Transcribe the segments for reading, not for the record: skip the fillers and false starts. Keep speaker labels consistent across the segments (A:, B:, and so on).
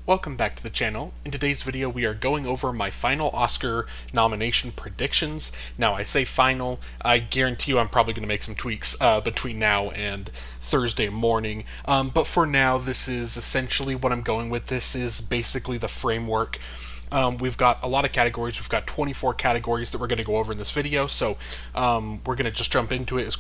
A: Welcome back to the channel. In today's video we are going over my final Oscar nomination predictions. Now I say final, I guarantee you I'm probably going to make some tweaks between now and Thursday morning, but for now this is essentially what I'm going with. This is basically the framework. We've got a lot of categories. We've got 24 categories that we're going to go over in this video, so we're going to just jump into it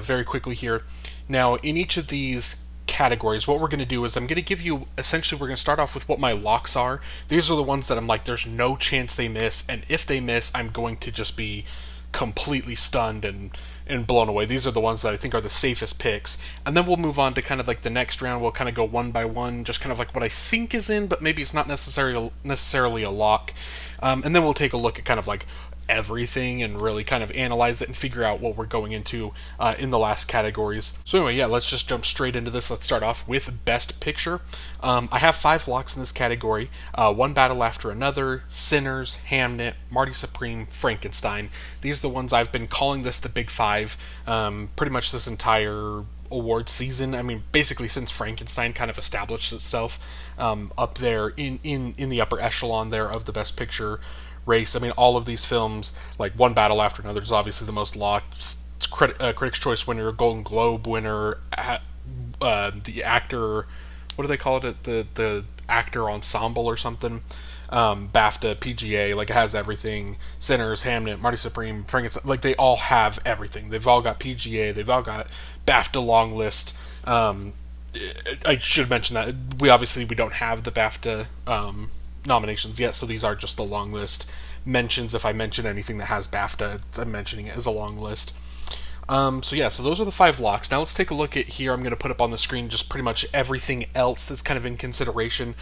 A: very quickly here. Now, in each of these categories, what we're going to do is I'm going to give you, essentially, we're going to start off with what my locks are. These are the ones that I'm like, there's no chance they miss, and if they miss, I'm going to just be completely stunned and blown away. These are the ones that I think are the safest picks. And then we'll move on to kind of like the next round. We'll kind of go one by one, just kind of like what I think is in, but maybe it's not necessarily a lock. And then we'll take a look at kind of like everything and really kind of analyze it and figure out what we're going into in the last categories. So anyway, yeah, let's just jump straight into this. Let's start off with Best Picture. I have 5 locks in this category. One Battle After Another, Sinners, Hamnet, Marty Supreme, Frankenstein. These are the ones I've been calling this the Big Five pretty much this entire award season. I mean, basically since Frankenstein kind of established itself up there in the upper echelon there of the Best Picture race. I mean, all of these films, like One Battle After Another, is obviously the most locked. Critics' Choice winner, Golden Globe winner, the actor, what do they call it? The actor ensemble or something. BAFTA, PGA, like it has everything. Sinners, Hamnet, Marty Supreme, Frankenstein, like they all have everything. They've all got PGA. They've all got BAFTA long list. I should mention that we don't have the BAFTA nominations yet, so these are just the long list mentions. If I mention anything that has BAFTA, I'm mentioning it as a long list. So those are the 5 locks. Now let's take a look at here. I'm going to put up on the screen just pretty much everything else that's kind of in consideration,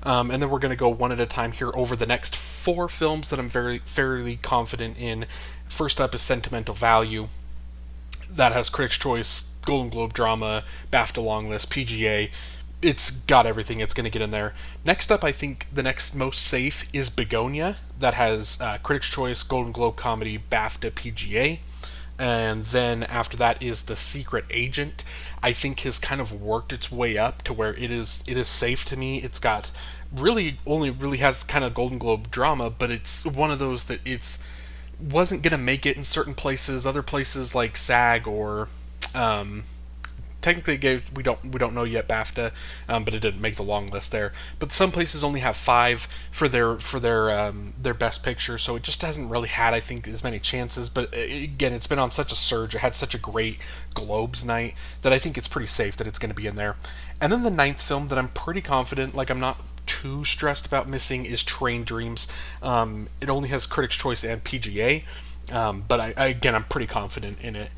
A: and then we're going to go one at a time here over the next 4 films that I'm fairly confident in. First up is Sentimental Value. That has Critics' Choice, Golden Globe Drama, BAFTA long list, PGA. It's got everything. It's going to get in there. Next up, I think the next most safe is Begonia. That has Critics' Choice, Golden Globe Comedy, BAFTA, PGA. And then after that is The Secret Agent. I think has kind of worked its way up to where it is safe to me. It's got only really has kind of Golden Globe drama, but it's one of those that it's wasn't going to make it in certain places. Other places like SAG or technically we don't know yet BAFTA, but it didn't make the long list there. But some places only have 5 for their best picture, so it just hasn't really had, I think, as many chances. But again, it's been on such a surge. It had such a great Globes night that I think it's pretty safe that it's going to be in there. And then the 9th film that I'm pretty confident, like I'm not too stressed about missing, is Train Dreams. It only has Critics' Choice and PGA, but I'm pretty confident in it.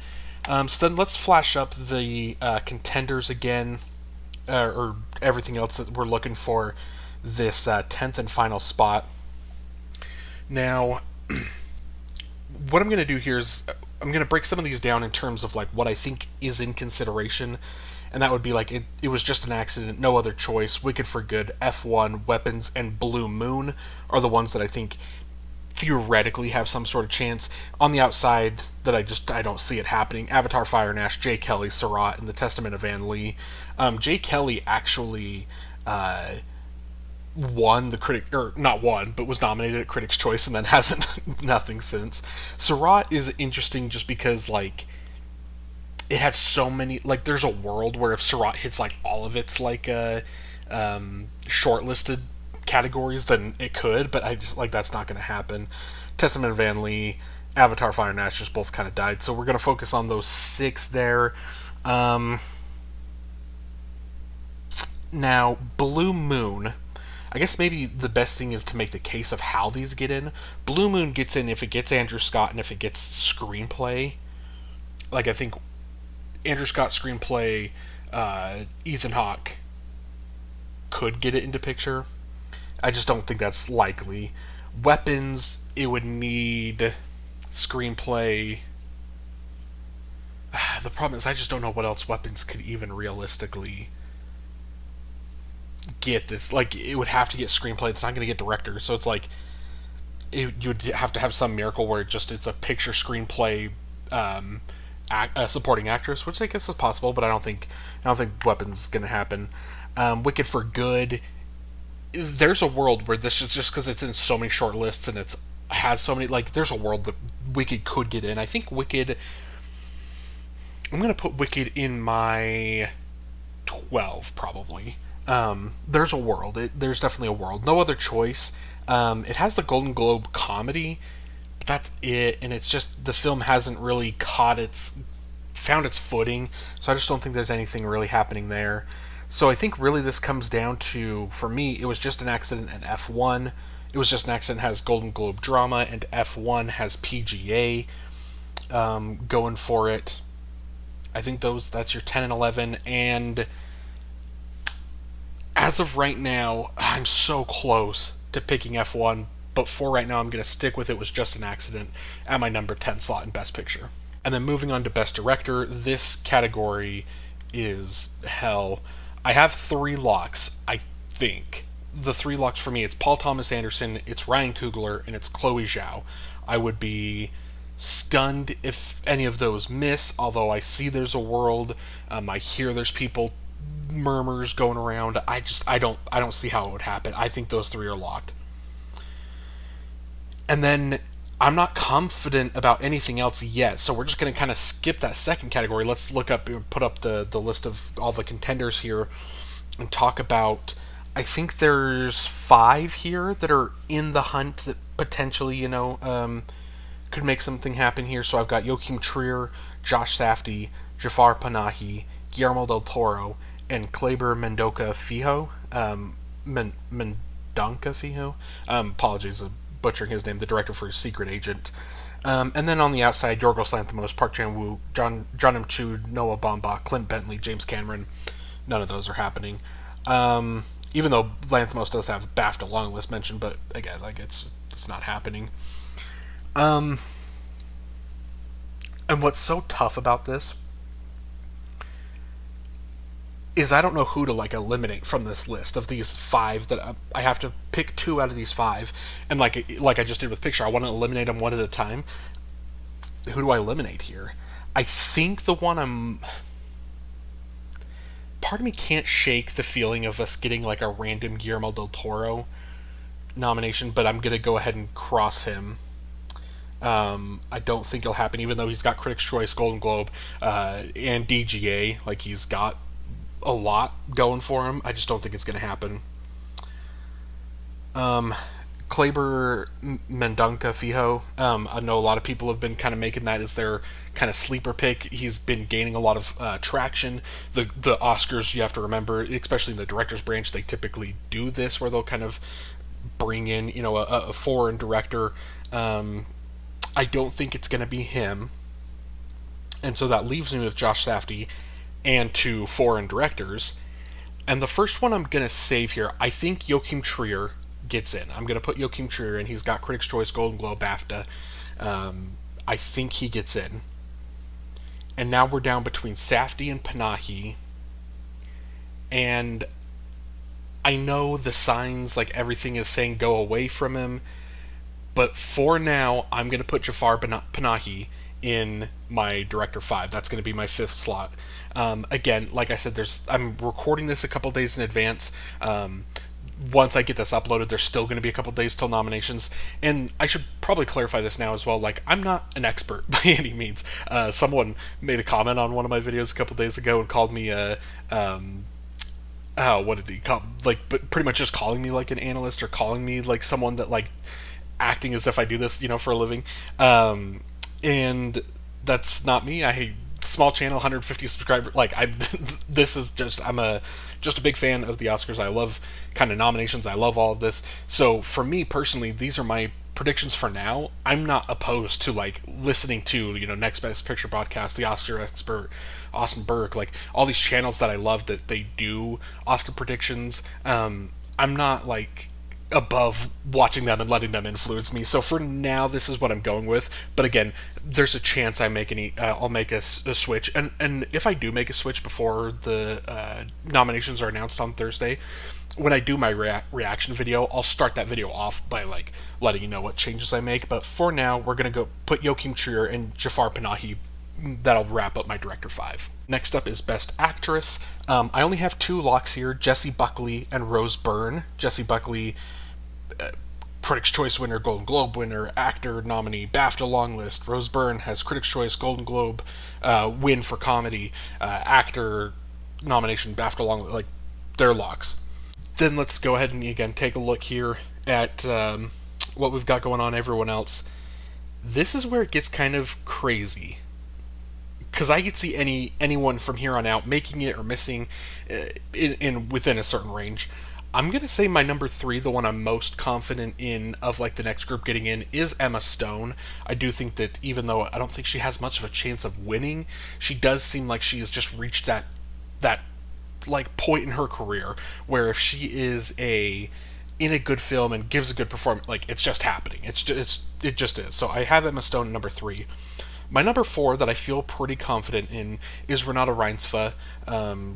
A: So then let's flash up the contenders again, or everything else that we're looking for this 10th and final spot. Now, what I'm going to do here is I'm going to break some of these down in terms of like what I think is in consideration, and that would be like it was just an accident, no other choice, Wicked for Good, F1, Weapons, and Blue Moon are the ones that I think theoretically have some sort of chance. On the outside, that I don't see it happening. Avatar, Fire and Ash, Jay Kelly, Surratt, and The Testament of Anne Lee. Jay Kelly actually won the critic, or not won, but was nominated at Critics' Choice and then hasn't nothing since. Surratt is interesting just because like it had so many, like there's a world where if Surratt hits like all of its like shortlisted categories, then it could, but I just like that's not going to happen. Testament of Anne Lee, Avatar, Fire and Ash just both kind of died, so we're going to focus on those 6 there. Now, Blue Moon, I guess maybe the best thing is to make the case of how these get in. Blue Moon gets in if it gets Andrew Scott and if it gets screenplay. Like I think Andrew Scott screenplay, Ethan Hawke could get it into picture. I just don't think that's likely. Weapons, it would need screenplay. The problem is I just don't know what else Weapons could even realistically get. This like it would have to get screenplay. It's not going to get director. So it's like you would have to have some miracle where it's a picture screenplay supporting actress, which I guess is possible, but I don't think Weapons is going to happen. Wicked for Good, there's a world where this is just because it's in so many short lists and it's has so many, like, there's a world that Wicked could get in. I think Wicked, I'm gonna put Wicked in my 12 probably. There's a world. There's definitely a world. No other choice. It has the Golden Globe comedy, but that's it. And it's just the film hasn't really found its footing. So I just don't think there's anything really happening there. So I think really this comes down to, for me, it was just an accident and F1. It was just an accident has Golden Globe drama, and F1 has PGA going for it. I think that's your 10 and 11, and as of right now, I'm so close to picking F1, but for right now, I'm going to stick with it was just an accident at my number 10 slot in Best Picture. And then moving on to Best Director, this category is hell. I have 3 locks, I think. The 3 locks for me, it's Paul Thomas Anderson, it's Ryan Coogler, and it's Chloe Zhao. I would be stunned if any of those miss, although I see there's a world. I hear there's murmurs going around. I don't see how it would happen. I think those 3 are locked. And then I'm not confident about anything else yet, so we're just going to kind of skip that second category. Let's put up the list of all the contenders here and talk about. I think there's 5 here that are in the hunt that potentially, could make something happen here. So I've got Joachim Trier, Josh Safdie, Jafar Panahi, Guillermo del Toro, and Kleber Mendonca Fijo. Mendonca Fijo. Apologies, I'm butchering his name. The director for Secret Agent. And then on the outside, Yorgos Lanthimos, Park Chan-wook, John M. Noah Baumbach, Clint Bentley, James Cameron. None of those are happening. Even though Lanthimos does have BAFTA long list mentioned, but again, like it's not happening. And what's so tough about this is I don't know who to eliminate from this list of these 5 that I have to pick 2 out of these 5, and like I just did with Picture, I want to eliminate them one at a time. Who do I eliminate here? I think the one part of me can't shake the feeling of us getting like a random Guillermo del Toro nomination, but I'm gonna go ahead and cross him. I don't think it'll happen, even though he's got Critics' Choice, Golden Globe, and DGA. Like, he's got a lot going for him. I just don't think it's going to happen. Kleber Mendonca Fijo. I know a lot of people have been kind of making that as their kind of sleeper pick. He's been gaining a lot of traction. The Oscars, you have to remember, especially in the director's branch, they typically do this where they'll kind of bring in, a foreign director. I don't think it's going to be him. And so that leaves me with Josh Safdie and 2 foreign directors. And the first one I'm going to save here, I think Joachim Trier gets in. I'm going to put Joachim Trier in. He's got Critics' Choice, Golden Globe, BAFTA. I think he gets in. And now we're down between Safdie and Panahi. And I know the signs, like everything is saying go away from him. But for now, I'm going to put Jafar Panahi in my Director 5. That's going to be my 5th slot. Again, like I said, I'm recording this a couple days in advance. Once I get this uploaded, there's still going to be a couple days till nominations. And I should probably clarify this now as well. Like, I'm not an expert by any means. Someone made a comment on one of my videos a couple days ago and called me what did he call? But pretty much just calling me like an analyst, or calling me like someone that acting as if I do this, for a living. And that's not me. Small channel, 150 subscribers. This is just, I'm just a big fan of the Oscars. I love kind of nominations. I love all of this. So for me personally, these are my predictions for now. I'm not opposed to listening to, Next Best Picture podcast, the Oscar Expert, Austin Burke, all these channels that I love that they do Oscar predictions. I'm not above watching them and letting them influence me. So for now, this is what I'm going with. But again, there's a chance I'll make a switch. And if I do make a switch before the nominations are announced on Thursday, when I do my reaction video, I'll start that video off by letting you know what changes I make. But for now, we're gonna go put Joachim Trier and Jafar Panahi. That'll wrap up my Director 5. Next up is Best Actress. I only have two locks here: Jessie Buckley and Rose Byrne. Jessie Buckley, Critics' Choice winner, Golden Globe winner, actor nominee, BAFTA long list. Rose Byrne has Critics' Choice, Golden Globe win for comedy, actor nomination, BAFTA long list. Like, they're locks. Then let's go ahead and again take a look here at what we've got going on everyone else. This is where it gets kind of crazy, because I could see anyone from here on out making it or missing in within a certain range. I'm gonna say my number three, the one I'm most confident in of like the next group getting in, is Emma Stone. I do think that even though I don't think she has much of a chance of winning, she does seem like she's just reached that like point in her career where if she is in a good film and gives a good performance, like it's just happening. It just is. So I have Emma Stone at number three. My number four that I feel pretty confident in is Renata Reinsve.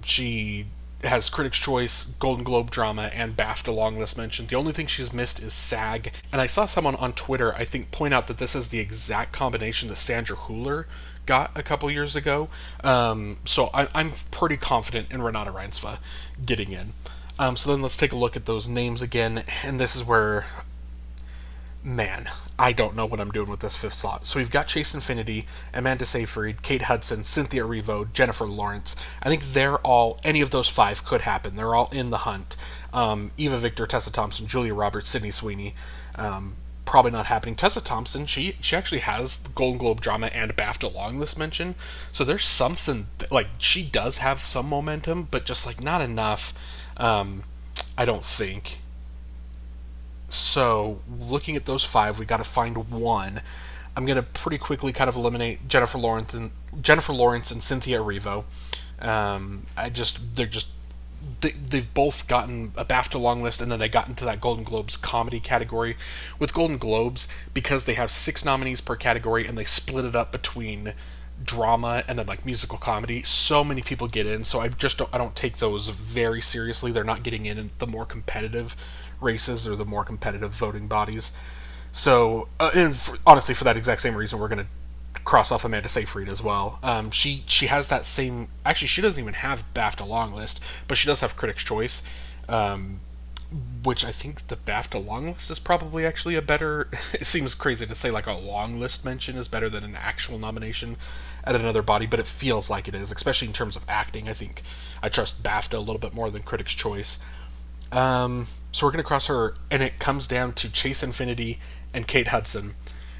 A: She has Critics' Choice, Golden Globe drama, and BAFTA long list mentioned. The only thing she's missed is SAG. And I saw someone on Twitter, I think, point out that this is the exact combination that Sandra Hüller got a couple years ago. So I'm pretty confident in Renata Reinsve getting in. So then let's take a look at those names again, and this is where, man, I don't know what I'm doing with this fifth slot. So we've got Chase Infinity, Amanda Seyfried, Kate Hudson, Cynthia Erivo, Jennifer Lawrence. I think any of those five could happen. They're all in the hunt. Eva Victor, Tessa Thompson, Julia Roberts, Sydney Sweeney. Probably not happening. Tessa Thompson, she actually has the Golden Globe drama and BAFTA long list mention. So there's something, like, she does have some momentum, but just, like, not enough, I don't think. So, looking at those five, we got to find one. I'm gonna pretty quickly kind of eliminate Jennifer Lawrence and Cynthia Erivo. They've both gotten a BAFTA long list, and then they got into that Golden Globes comedy category. With Golden Globes, because they have 6 nominees per category, and they split it up between drama and then like musical comedy, so many people get in. So I don't take those very seriously. They're not getting in the more competitive races or the more competitive voting bodies. So, honestly, for that exact same reason, we're going to cross off Amanda Seyfried as well. She has that same. Actually, she doesn't even have BAFTA long list, but she does have Critics' Choice, which I think the BAFTA long list is probably actually a better. It seems crazy to say like a long list mention is better than an actual nomination at another body, but it feels like it is, especially in terms of acting. I think I trust BAFTA a little bit more than Critics' Choice. So we're going to cross her, and it comes down to Chase Infinity and Kate Hudson.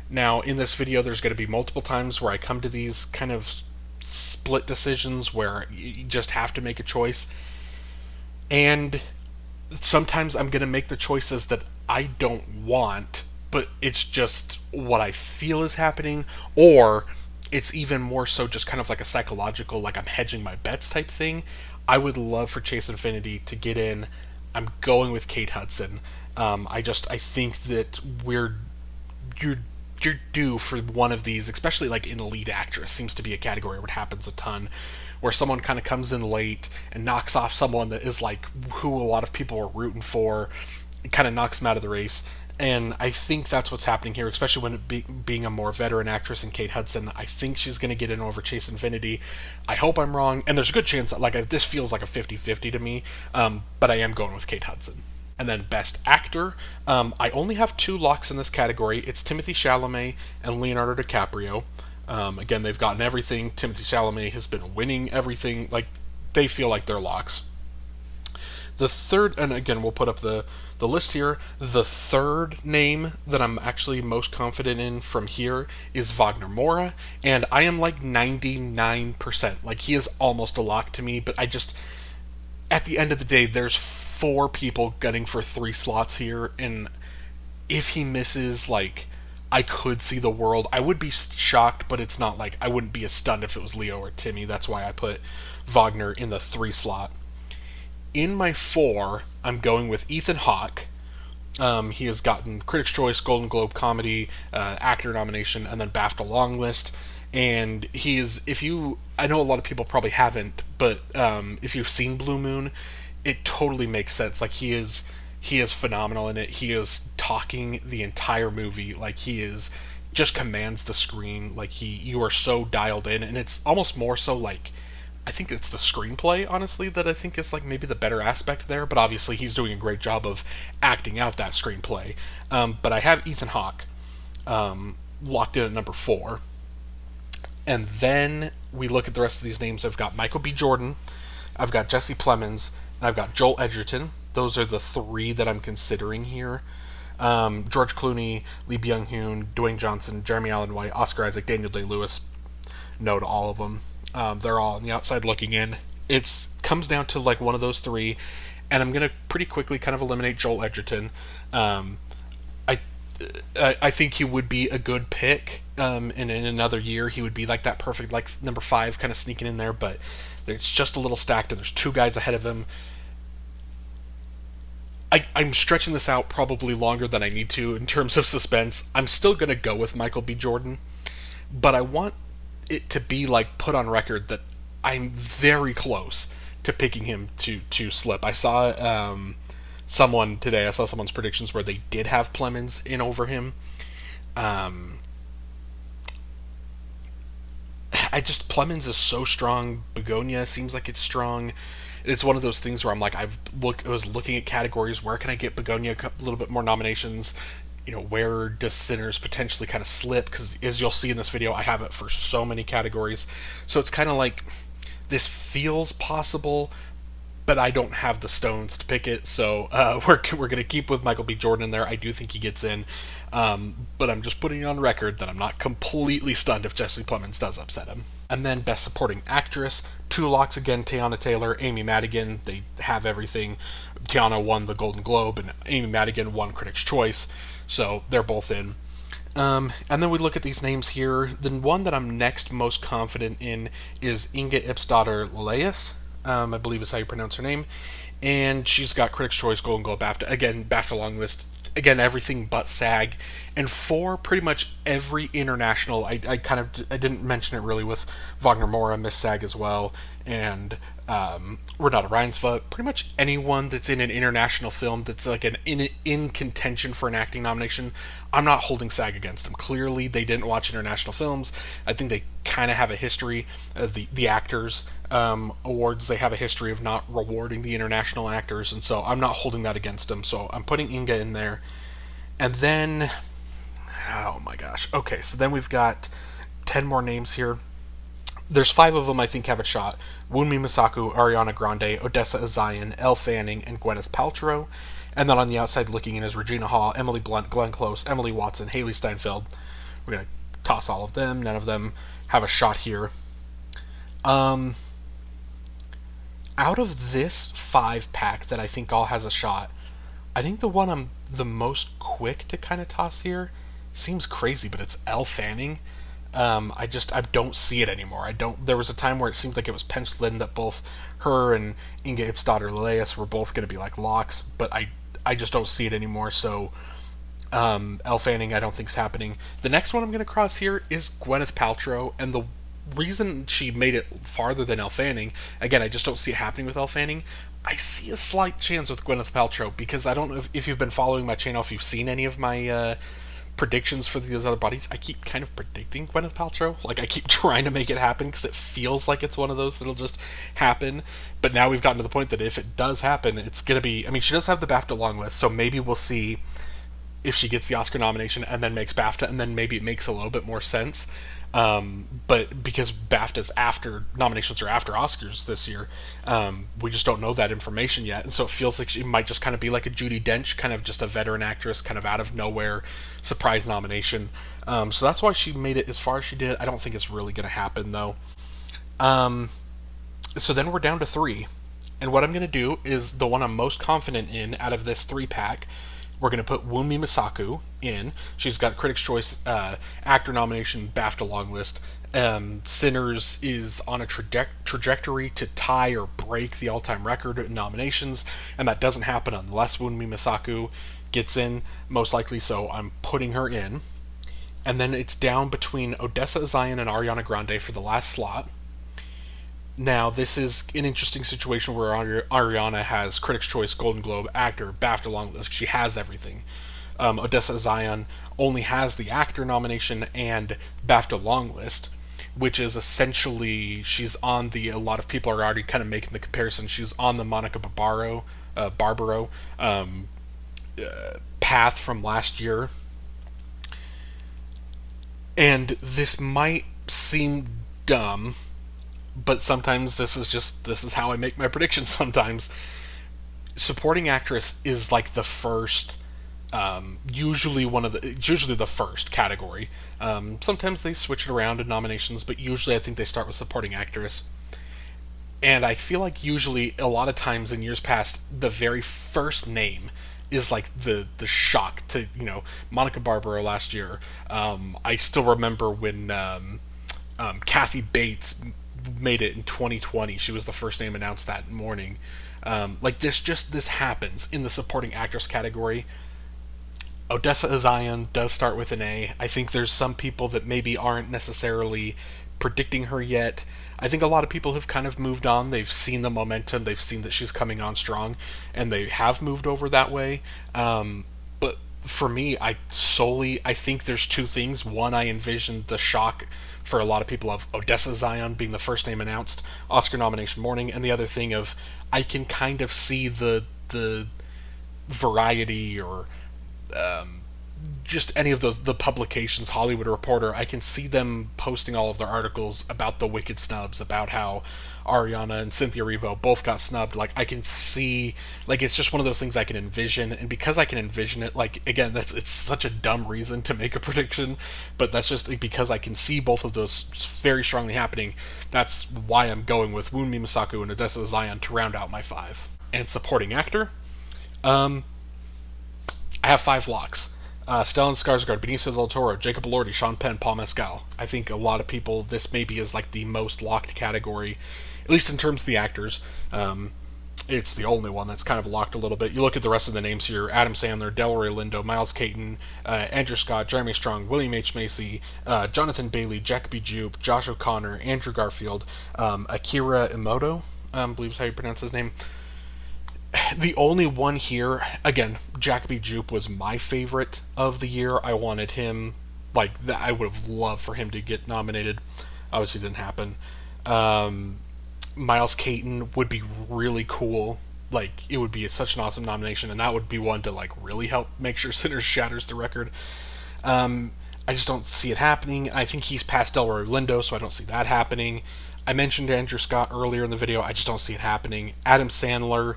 A: Now, in this video, there's going to be multiple times where I come to these kind of split decisions where you just have to make a choice. And sometimes I'm going to make the choices that I don't want, but it's just what I feel is happening, or it's even more so just kind of like a psychological, like I'm hedging my bets type thing. I would love for Chase Infinity to get in. I'm going with Kate Hudson. I think that you're due for one of these, especially like in lead actress. Seems to be a category where it happens a ton, where someone kind of comes in late and knocks off someone that is like who a lot of people are rooting for, kind of knocks them out of the race. And I think that's what's happening here, especially when being a more veteran actress in Kate Hudson. I think she's going to get in over Chase Infinity. I hope I'm wrong, and there's a good chance that this feels like a 50-50 to me, but I am going with Kate Hudson. And then Best Actor, I only have 2 locks in this category. It's Timothée Chalamet and Leonardo DiCaprio. Again, they've gotten everything. Timothée Chalamet has been winning everything. Like, they feel like they're locks. The third, and again, we'll put up the list here. The third name that I'm actually most confident in from here is Wagner Moura, and I am like 99%. Like, he is almost a lock to me, but at the end of the day, there's 4 people gunning for 3 slots here, and if he misses, like, I could see the world. I would be shocked, but it's not like I wouldn't be as stunned if it was Leo or Timmy. That's why I put Wagner in the 3 slot. In my 4, I'm going with Ethan Hawke. He has gotten Critics' Choice, Golden Globe comedy, actor nomination, and then BAFTA long list. And I know a lot of people probably haven't, but if you've seen Blue Moon, it totally makes sense. Like, he is phenomenal in it. He is talking the entire movie. Like, just commands the screen. Like, you are so dialed in, and it's almost more so like I think it's the screenplay, honestly, that I think is like maybe the better aspect there. But obviously, he's doing a great job of acting out that screenplay. But I have Ethan Hawke locked in at number 4, and then we look at the rest of these names. I've got Michael B. Jordan, I've got Jesse Plemons, and I've got Joel Edgerton. Those are the 3 that I'm considering here. George Clooney, Lee Byung-hun, Dwayne Johnson, Jeremy Allen White, Oscar Isaac, Daniel Day-Lewis. No to all of them. They're all on the outside looking in. It comes down to like one of those 3, and I'm gonna pretty quickly kind of eliminate Joel Edgerton. I I think he would be a good pick. In another year, he would be like that perfect, like number 5, kind of sneaking in there. But it's just a little stacked, and there's 2 guys ahead of him. I'm stretching this out probably longer than I need to in terms of suspense. I'm still gonna go with Michael B. Jordan, but I want it to be like put on record that I'm very close to picking him to slip. I saw someone today. I saw someone's predictions where they did have Plemons in over him. Plemons is so strong. Begonia seems like it's strong. It's one of those things where I'm like, I was looking at categories. Where can I get Begonia a little bit more nominations? Where does Sinners potentially kind of slip? Because as you'll see in this video, I have it for so many categories. So it's kind of like this feels possible, but I don't have the stones to pick it. So we're going to keep with Michael B. Jordan in there. I do think he gets in. But I'm just putting it on record that I'm not completely stunned if Jesse Plemons does upset him. And then Best Supporting Actress, 2 locks again, Tiana Taylor, Amy Madigan. They have everything. Tiana won the Golden Globe, and Amy Madigan won Critics' Choice. So they're both in. And then we look at these names here. The one that I'm next most confident in is Inga Ipsdottir Leleus. I believe is how you pronounce her name. And she's got Critics' Choice, Golden Globe, BAFTA. Again, BAFTA long list. Again, everything but SAG. And for pretty much every international, I didn't mention it really with Wagner Moura, Miss SAG as well, and Renata Reinsva. Pretty much anyone that's in an international film that's like in contention for an acting nomination, I'm not holding SAG against them. Clearly, they didn't watch international films. I think they kind of have a history. The actors awards, they have a history of not rewarding the international actors, and so I'm not holding that against them. So I'm putting Inga in there, and then, oh my gosh, okay. So then we've got 10 more names here. There's 5 of them I think have a shot. Wunmi Masaku, Ariana Grande, Odessa Azayan, Elle Fanning, and Gwyneth Paltrow. And then on the outside looking in is Regina Hall, Emily Blunt, Glenn Close, Emily Watson, Haley Steinfeld. We're going to toss all of them. None of them have a shot here. Out of this 5-pack that I think all has a shot, I think the one I'm the most quick to kind of toss here seems crazy, but it's Elle Fanning. I don't see it anymore. There was a time where it seemed like it was penciled in that both her and Inga Ipsdottir Leleus were both going to be like locks, but I just don't see it anymore. So Elle Fanning I don't think is happening. The next one I'm going to cross here is Gwyneth Paltrow, and the reason she made it farther than Elle Fanning, again, I just don't see it happening with Elle Fanning. I see a slight chance with Gwyneth Paltrow, because I don't know if you've been following my channel, if you've seen any of my predictions for these other bodies. I keep kind of predicting Gwyneth Paltrow. Like, I keep trying to make it happen because it feels like it's one of those that'll just happen. But now we've gotten to the point that if it does happen, it's going to be... I mean, she does have the BAFTA long list, so maybe we'll see if she gets the Oscar nomination and then makes BAFTA, and then maybe it makes a little bit more sense. But because BAFTA's nominations are after Oscars this year, we just don't know that information yet, and so it feels like she might just kind of be like a Judi Dench, kind of just a veteran actress, kind of out of nowhere, surprise nomination. So that's why she made it as far as she did. I don't think it's really going to happen, though. So then we're down to 3, and what I'm going to do is the one I'm most confident in out of this 3-pack. We're going to put Wunmi Masaku in. She's got Critics' Choice, Actor nomination, BAFTA long list. Sinners is on a trajectory to tie or break the all-time record in nominations, and that doesn't happen unless Wunmi Masaku gets in, most likely, so I'm putting her in. And then it's down between Odessa Azayan and Ariana Grande for the last slot. Now, this is an interesting situation where Ariana has Critics' Choice, Golden Globe, Actor, BAFTA long list. She has everything. Odessa Azayan only has the Actor nomination and BAFTA long list. which is essentially she's on the. A lot of people are already kind of making the comparison. She's on the Monica Barbaro path from last year, and this might seem dumb, but sometimes this is how I make my predictions. Sometimes supporting actress is like the first, usually the first category. Sometimes they switch it around in nominations, but usually I think they start with supporting actress. And I feel like usually a lot of times in years past, the very first name is like the shock to, Monica Barbaro last year. I still remember when Kathy Bates made it in 2020. She was the first name announced that morning. Like this happens in the supporting actress category. Odessa Zion does start with an A. I think there's some people that maybe aren't necessarily predicting her yet. I think a lot of people have kind of moved on. They've seen the momentum. They've seen that she's coming on strong, and they have moved over that way. But for me, I think there's two things. One, I envisioned the shock for a lot of people of Odessa Zion being the first name announced Oscar nomination morning, and the other thing of I can kind of see the Variety or just any of the publications, Hollywood Reporter, I can see them posting all of their articles about the Wicked snubs, about how Ariana and Cynthia Erivo both got snubbed. Like I can see, like it's just one of those things I can envision, and because I can envision it, like again, it's such a dumb reason to make a prediction, but that's just because I can see both of those very strongly happening. That's why I'm going with Wunmi Masaku and Odessa Zion to round out my 5. And supporting actor, I have 5 locks. Stellan Skarsgård, Benicio del Toro, Jacob Elordi, Sean Penn, Paul Mescal. I think a lot of people, this maybe is like the most locked category, at least in terms of the actors. It's the only one that's kind of locked a little bit. You look at the rest of the names here: Adam Sandler, Delroy Lindo, Miles Caton, Andrew Scott, Jeremy Strong, William H. Macy, Jonathan Bailey, Jacoby Jupe, Josh O'Connor, Andrew Garfield, Akira Emoto, I believe is how you pronounce his name. The only one here, again, Jacoby Jupe was my favorite of the year. I wanted him, like, I would have loved for him to get nominated. Obviously, didn't happen. Miles Caton would be really cool. Like, it would be such an awesome nomination, and that would be one to, like, really help make sure Sinners shatters the record. I just don't see it happening. I think he's past Delroy Lindo, so I don't see that happening. I mentioned Andrew Scott earlier in the video. I just don't see it happening. Adam Sandler,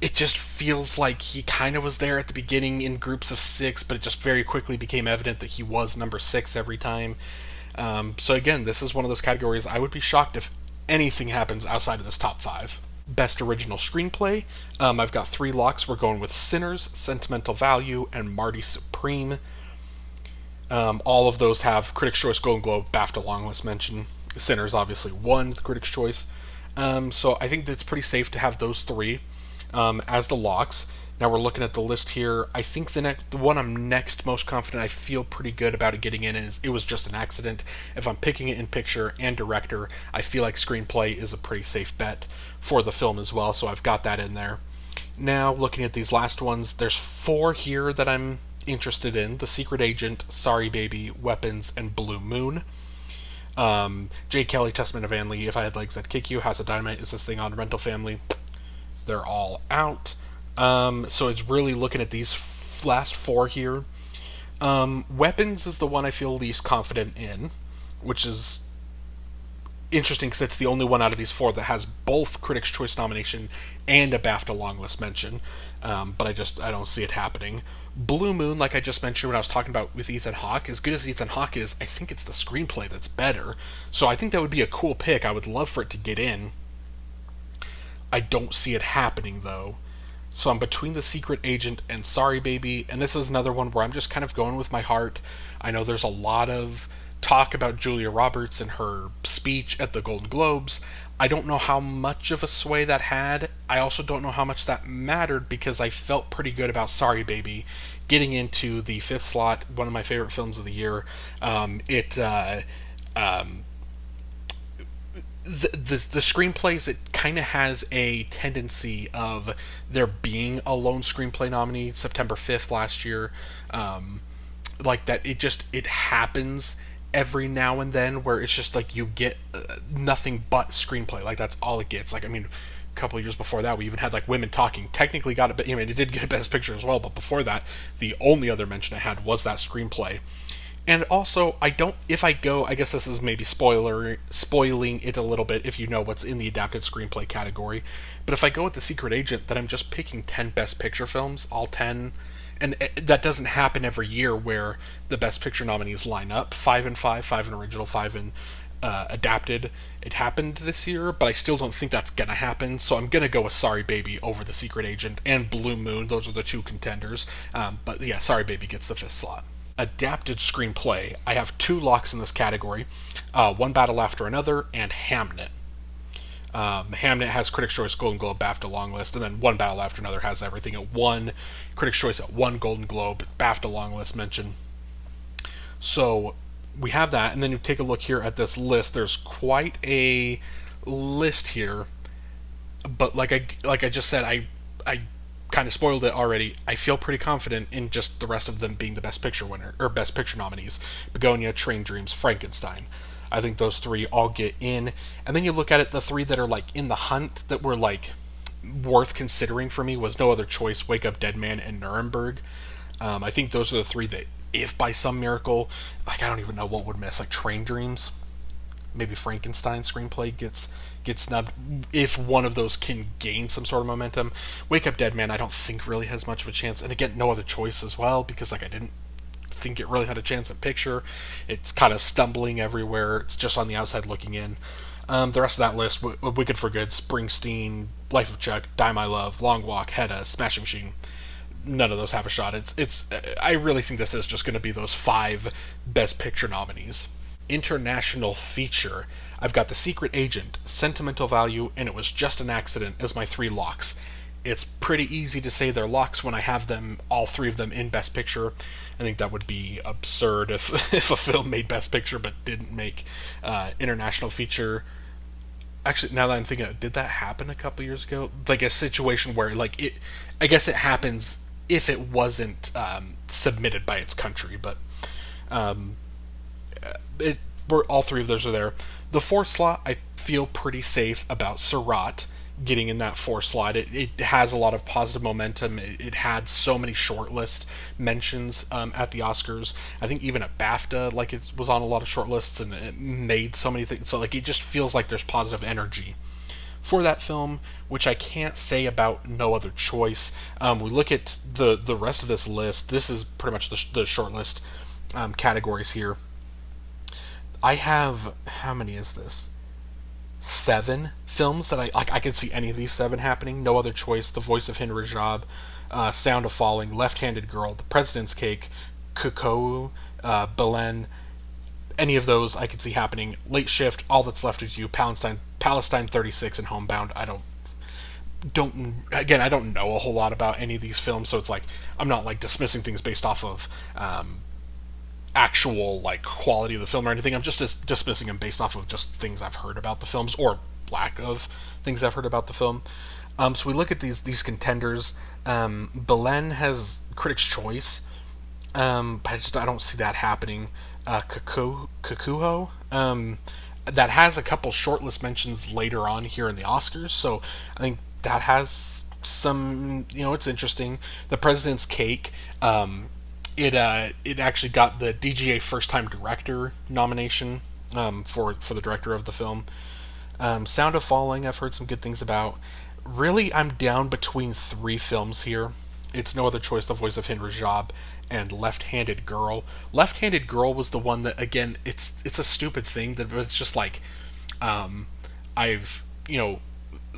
A: it just feels like he kind of was there at the beginning in groups of 6, but it just very quickly became evident that he was number 6 every time. So again, this is one of those categories I would be shocked if anything happens outside of this top 5. Best Original Screenplay, I've got 3 locks. We're going with Sinners, Sentimental Value, and Marty Supreme. All of those have Critics' Choice, Golden Globe, BAFTA longlist mention. Sinners obviously won the Critics' Choice. So I think that it's pretty safe to have those 3 as the locks. Now we're looking at the list here. I think the one I'm next most confident, I feel pretty good about it getting in, is It Was Just an Accident. If I'm picking it in picture and director, I feel like Screenplay is a pretty safe bet for the film as well, so I've got that in there. Now looking at these last ones, there's 4 here that I'm interested in: The Secret Agent, Sorry Baby, Weapons, and Blue Moon. Jay Kelly, Testament of Anne Lee, If I Had Legs I'd Kick You, House of Dynamite, Is This Thing On, Rental Family. They're all out. So it's really looking at these last 4 here. Weapons is the one I feel least confident in, which is interesting because it's the only one out of these 4 that has both Critics' Choice nomination and a BAFTA longlist mention. But I don't see it happening. Blue Moon, like I just mentioned when I was talking about with Ethan Hawke, as good as Ethan Hawke is, I think it's the screenplay that's better. So I think that would be a cool pick. I would love for it to get in. I don't see it happening, though. So I'm between The Secret Agent and Sorry Baby, and this is another one where I'm just kind of going with my heart. I know there's a lot of talk about Julia Roberts and her speech at the Golden Globes. I don't know how much of a sway that had. I also don't know how much that mattered, because I felt pretty good about Sorry Baby getting into the 5th slot, one of my favorite films of the year. The screenplays, it kind of has a tendency of there being a lone screenplay nominee. September 5th last year, like that, it happens, every now and then where it's just like you get nothing but screenplay. Like that's all it gets. Like I mean, a couple of years before that, we even had like Women Talking. Technically got it, but I mean, it did get a Best Picture as well. But before that, the only other mention it had was that screenplay. And also, I don't. If I go, I guess this is maybe spoiling it a little bit if you know what's in the adapted screenplay category. But if I go with The Secret Agent, then I'm just picking 10 Best Picture films, all 10, and that doesn't happen every year where the Best Picture nominees line up 5 and 5, 5 in original, 5 in adapted. It happened this year, but I still don't think that's gonna happen. So I'm gonna go with Sorry Baby over The Secret Agent and Blue Moon. Those are the two contenders. But yeah, Sorry Baby gets the fifth slot. Adapted screenplay, I have two locks in this category: One Battle After Another and Hamnet. Hamnet has Critics' Choice, Golden Globe, BAFTA long list, and then One Battle After Another has everything at one. Critics' Choice at one, Golden Globe, BAFTA long list mention. So we have that, and then you take a look here at this list. There's quite a list here, but like I just said, I kind of spoiled it already. I feel pretty confident in just the rest of them being the Best Picture winner or Best Picture nominees: Begonia, Train Dreams, Frankenstein. I think those three all get in. And then you look at it, the three that are like in the hunt that were like worth considering for me was No Other Choice, Wake Up Dead Man, and Nuremberg. I think those are the three that, if by some miracle, like I don't even know what would miss, like Train Dreams, maybe Frankenstein screenplay gets snubbed. If one of those can gain some sort of momentum, Wake Up Dead Man I don't think really has much of a chance. And again, No Other Choice as well, because like I didn't think it really had a chance at picture. It's kind of stumbling everywhere. It's just on the outside looking in. The rest of that list: Wicked for Good, Springsteen, Life of Chuck, Die My Love, Long Walk, Hedda, Smashing Machine. None of those have a shot. It's. I really think this is just going to be those 5 Best Picture nominees. International feature, I've got The Secret Agent, Sentimental Value, and It Was Just an Accident as my 3 locks. It's pretty easy to say they're locks when I have them, all 3 of them, in Best Picture. I think that would be absurd if a film made Best Picture but didn't make international feature. Actually, now that I'm thinking, did that happen a couple years ago? Like a situation where, like, it, I guess it happens if it wasn't submitted by its country, but um, where all 3 of those are there. The 4th slot, I feel pretty safe about Surratt getting in that 4 slot. It has a lot of positive momentum. It had so many shortlist mentions at the Oscars. I think even at BAFTA, like it was on a lot of shortlists, and it made so many things. So like it just feels like there's positive energy for that film, which I can't say about No Other Choice. We look at the rest of this list. This is pretty much the shortlist categories here. I have, how many is this? 7 films that I could see any of these 7 happening. No Other Choice, The Voice of Henry Rajab, Sound of Falling, Left-Handed Girl, The President's Cake, Kuko, Belen. Any of those I could see happening. Late Shift, All That's Left of You, Palestine 36, and Homebound. I don't know a whole lot about any of these films, so it's like I'm not like dismissing things based off of actual like quality of the film or anything. I'm just dismissing them based off of just things I've heard about the films, or lack of things I've heard about the film. So we look at these contenders. Belen has Critics' Choice, but I don't see that happening. Kakuho, that has a couple shortlist mentions later on here in the Oscars, so I think that has some, it's interesting. The President's Cake, it actually got the DGA First Time Director nomination for the director of the film. Sound of Falling, I've heard some good things about. Really, I'm down between 3 films here. It's No Other Choice, The Voice of Henry Rajab, and Left-Handed Girl. Left-Handed Girl was the one that, again, it's a stupid thing, but it's just like, I've,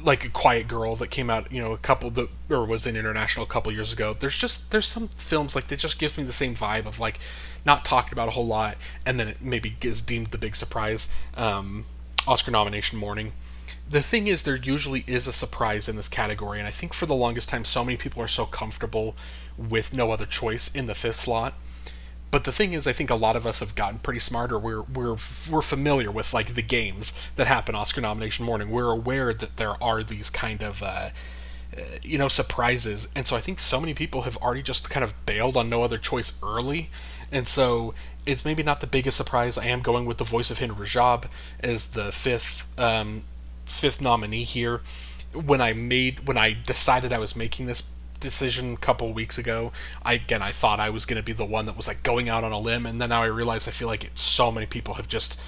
A: like A Quiet Girl that came out, a couple that, or was in international a couple years ago. There's some films like that just gives me the same vibe of like not talked about a whole lot, and then it maybe is deemed the big surprise Oscar nomination morning. The thing is, there usually is a surprise in this category, and I think for the longest time, so many people are so comfortable with No Other Choice in the 5th slot. But the thing is, I think a lot of us have gotten pretty smart, or we're familiar with like the games that happen Oscar nomination morning. We're aware that there are these kind of surprises. And so I think so many people have already just kind of bailed on No Other Choice early. And so it's maybe not the biggest surprise. I am going with The Voice of Hind Rajab as the fifth nominee here. When I decided I was making this decision a couple of weeks ago, I thought I was going to be the one that was like going out on a limb, and then now I realize I feel like so many people have just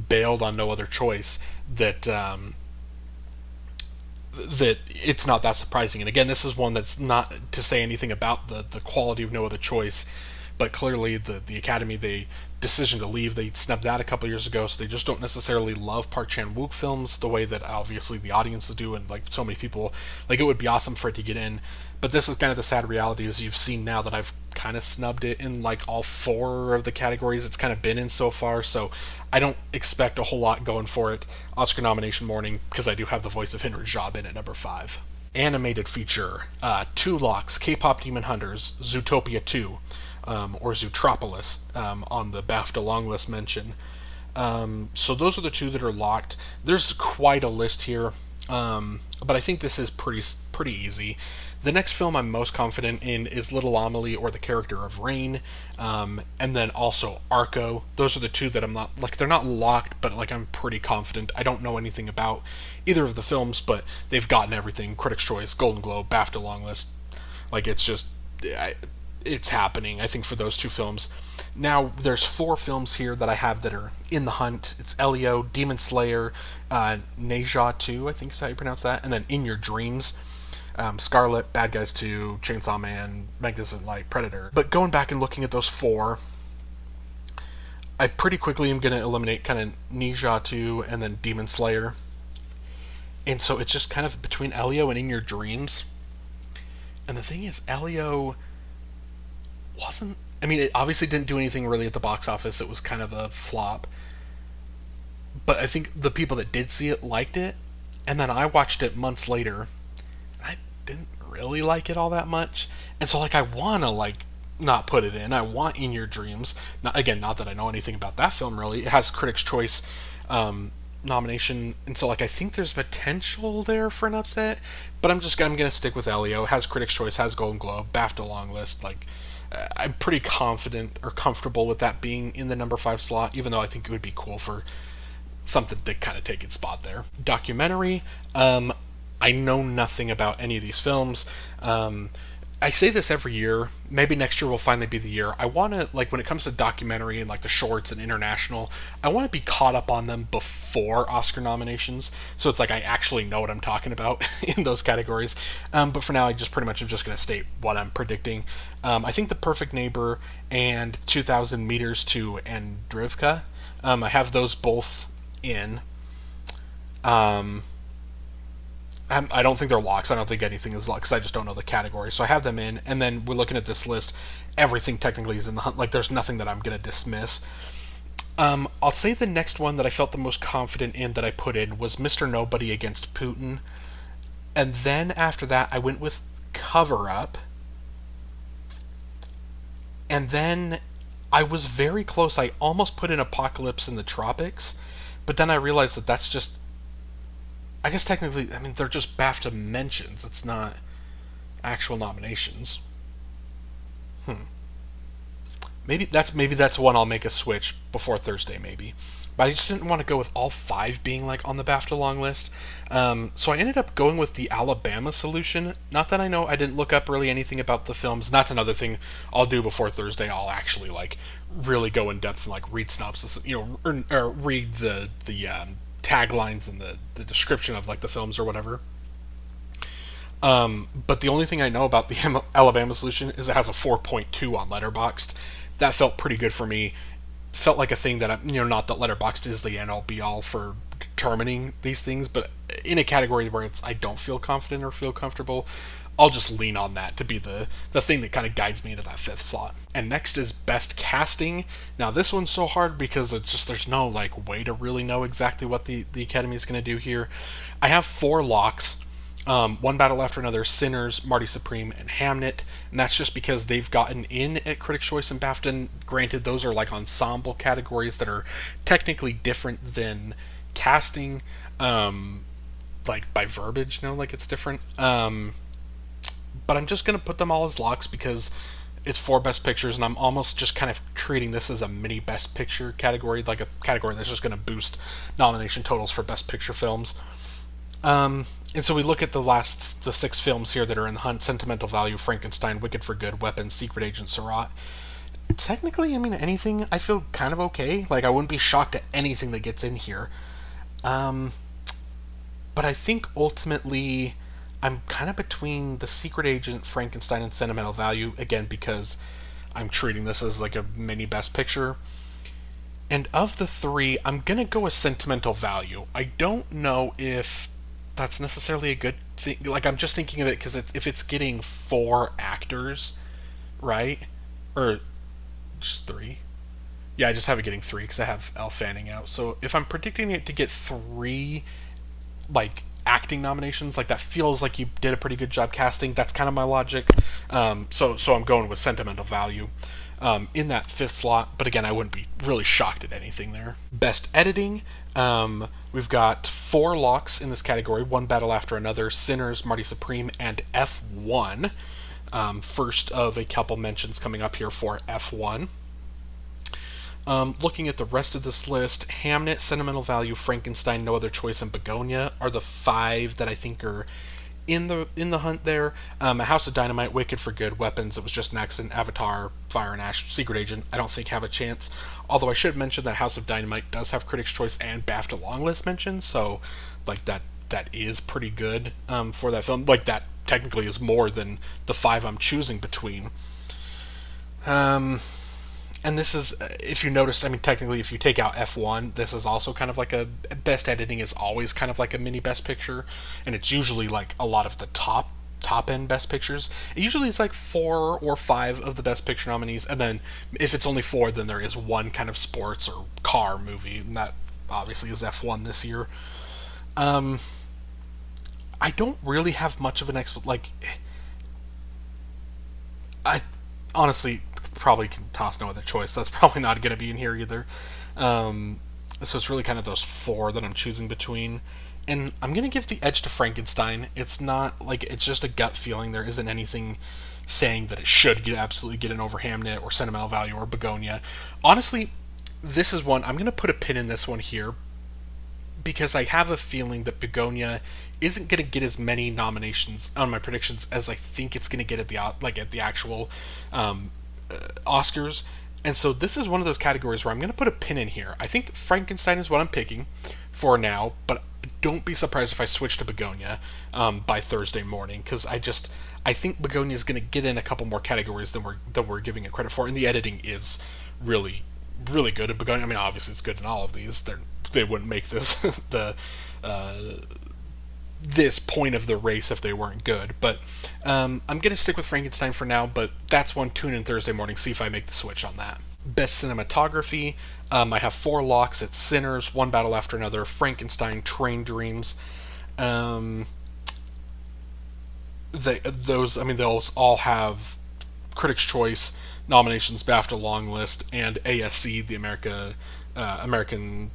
A: bailed on No Other Choice that it's not that surprising. And again, this is one that's not to say anything about the quality of No Other Choice, but clearly the Academy, they decision to leave, they snubbed that a couple years ago, so they just don't necessarily love Park Chan-wook films the way that obviously the audiences do, and like so many people, like it would be awesome for it to get in. But this is kind of the sad reality, as you've seen now that I've kind of snubbed it in like all four of the categories it's kind of been in so far, so I don't expect a whole lot going for it Oscar nomination morning, because I do have The Voice of Hind Rajab in at number 5. Animated feature, two locks: K-pop Demon Hunters, Zootopia 2, or Zootropolis, on the BAFTA long list mention. So those are the two that are locked. There's quite a list here, but I think this is pretty easy. The next film I'm most confident in is Little Amelie or The Character of Rain, and then also Arco. Those are the two that I'm not, like, they're not locked, but like I'm pretty confident. I don't know anything about either of the films, but they've gotten everything: Critics' Choice, Golden Globe, BAFTA long list. Like, it's just, it's happening, I think, for those two films. Now, there's 4 films here that I have that are in the hunt. It's Elio, Demon Slayer, Neja 2, I think is how you pronounce that, and then In Your Dreams, Scarlet, Bad Guys 2, Chainsaw Man, Magnificent Light, Predator. But going back and looking at those 4, I pretty quickly am going to eliminate kind of Neja 2 and then Demon Slayer. And so it's just kind of between Elio and In Your Dreams. And the thing is, Elio wasn't, I mean, it obviously didn't do anything really at the box office. It was kind of a flop. But I think the people that did see it liked it. And then I watched it months later. I didn't really like it all that much. And so, like, I want to, like, not put it in. I want In Your Dreams. Not that I know anything about that film, really. It has Critics' Choice nomination. And so, like, I think there's potential there for an upset. But I'm going to stick with Elio. It has Critics' Choice, has Golden Globe, BAFTA long list. Like, I'm pretty confident or comfortable with that being in the number 5 slot, even though I think it would be cool for something to kind of take its spot there. Documentary, I know nothing about any of these films. I say this every year. Maybe next year will finally be the year. I want to, like, when it comes to documentary and like the shorts and international, I want to be caught up on them before Oscar nominations. So it's like I actually know what I'm talking about in those categories. But for now, I just pretty much am just going to state what I'm predicting. I think The Perfect Neighbor and 2,000 Meters to Andrivka. I have those both in. I don't think they're locks. I don't think anything is locked because I just don't know the category. So I have them in, and then we're looking at this list. Everything technically is in the hunt. Like, there's nothing that I'm going to dismiss. I'll say the next one that I felt the most confident in that I put in was Mr. Nobody Against Putin. And then after that, I went with Cover Up. And then I was very close. I almost put in Apocalypse in the Tropics. But then I realized that that's just, I guess technically, I mean, they're just BAFTA mentions. It's not actual nominations. Maybe that's one I'll make a switch before Thursday, maybe. But I just didn't want to go with all 5 being like on the BAFTA long list. So I ended up going with the Alabama solution. Not that I know, I didn't look up really anything about the films. And that's another thing I'll do before Thursday. I'll actually like really go in depth and like read synopsis, or read the taglines and the description of like the films or whatever. But the only thing I know about the Alabama solution is it has a 4.2 on Letterboxd. That felt pretty good for me. Felt like a thing that not that Letterboxd is the end all be all for determining these things, but in a category where I don't feel confident or feel comfortable, I'll just lean on that to be the thing that kind of guides me into that 5th slot. And next is Best Casting. Now this one's so hard because it's just there's no like way to really know exactly what the Academy is going to do here. I have 4 locks. One Battle After Another, Sinners, Marty Supreme, and Hamnet. And that's just because they've gotten in at Critics' Choice and BAFTA. And granted, those are like ensemble categories that are technically different than casting, like by verbiage, like it's different. but I'm just going to put them all as locks because it's for Best Pictures, and I'm almost just kind of treating this as a mini Best Picture category, like a category that's just going to boost nomination totals for Best Picture films. And so we look at the 6 films here that are in the hunt: Sentimental Value, Frankenstein, Wicked for Good, Weapons, Secret Agent, Surratt. Technically, I mean, anything I feel kind of okay. Like, I wouldn't be shocked at anything that gets in here. Um, but I think ultimately I'm kind of between the Secret Agent, Frankenstein, and Sentimental Value, again, because I'm treating this as like a mini Best Picture. And of the 3, I'm going to go with Sentimental Value. I don't know if that's necessarily a good thing. Like, I'm just thinking of it because if it's getting 4 actors, right? Or just 3. Yeah, I just have it getting 3 because I have Elle Fanning out. So if I'm predicting it to get 3, like, acting nominations, like, that feels like you did a pretty good job casting. That's kind of my logic. So I'm going with Sentimental Value in that 5th slot. But again, I wouldn't be really shocked at anything there. Best Editing. We've got 4 locks in this category: One Battle After Another, Sinners, Marty Supreme, and F1. First of a couple mentions coming up here for F1. Looking at the rest of this list, Hamnet, Sentimental Value, Frankenstein, No Other Choice, and Begonia are the 5 that I think are in the hunt there. A House of Dynamite, Wicked for Good, Weapons, It Was Just an Accident, Avatar, Fire and Ash, Secret Agent, I don't think have a chance. Although I should mention that House of Dynamite does have Critics' Choice and BAFTA Longlist mentions, so like that is pretty good for that film. Like, that technically is more than the 5 I'm choosing between. And this is, if you notice, I mean, technically, if you take out F1, this is also kind of like a Best Editing is always kind of like a mini Best Picture, and it's usually like a lot of the top end Best Pictures. It usually is like 4 or 5 of the Best Picture nominees, and then if it's only 4, then there is one kind of sports or car movie, and that obviously is F1 this year. I don't really have much of an I honestly probably can toss No Other Choice. That's probably not going to be in here either. So it's really kind of those 4 that I'm choosing between. And I'm going to give the edge to Frankenstein. It's not like, it's just a gut feeling. There isn't anything saying that it should absolutely get in over Hamnet or Sentimental Value or Begonia. Honestly, this is one, I'm going to put a pin in this one here because I have a feeling that Begonia isn't going to get as many nominations on my predictions as I think it's going to get at the actual Oscars. And so this is one of those categories where I'm going to put a pin in here. I think Frankenstein is what I'm picking for now, but don't be surprised if I switch to Begonia by Thursday morning, because I think Begonia is going to get in a couple more categories than we're giving it credit for, and the editing is really, really good at Begonia. I mean, obviously it's good in all of these. They wouldn't make this this point of the race if they weren't good. But I'm going to stick with Frankenstein for now, but that's one. Tune in Thursday morning, see if I make the switch on that. Best Cinematography, I have 4 locks. It's Sinners, One Battle After Another, Frankenstein, Train Dreams. Those all have Critics' Choice nominations, BAFTA Long List, and ASC, the American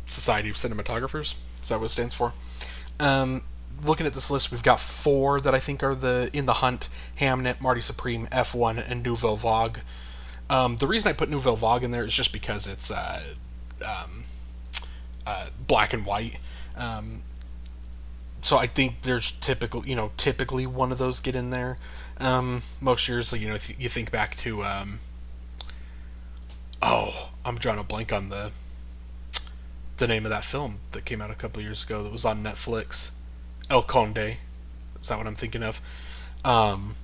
A: Society of Cinematographers. Is that what it stands for? Looking at this list, we've got 4 that I think are in the hunt: Hamnet, Marty Supreme, F1, and Nouvelle Vague. The reason I put Nouvelle Vague in there is just because it's black and white. So I think there's typically one of those get in there. Most years, you think back to I'm drawing a blank on the name of that film that came out a couple years ago that was on Netflix. El Conde. Is that what I'm thinking of? On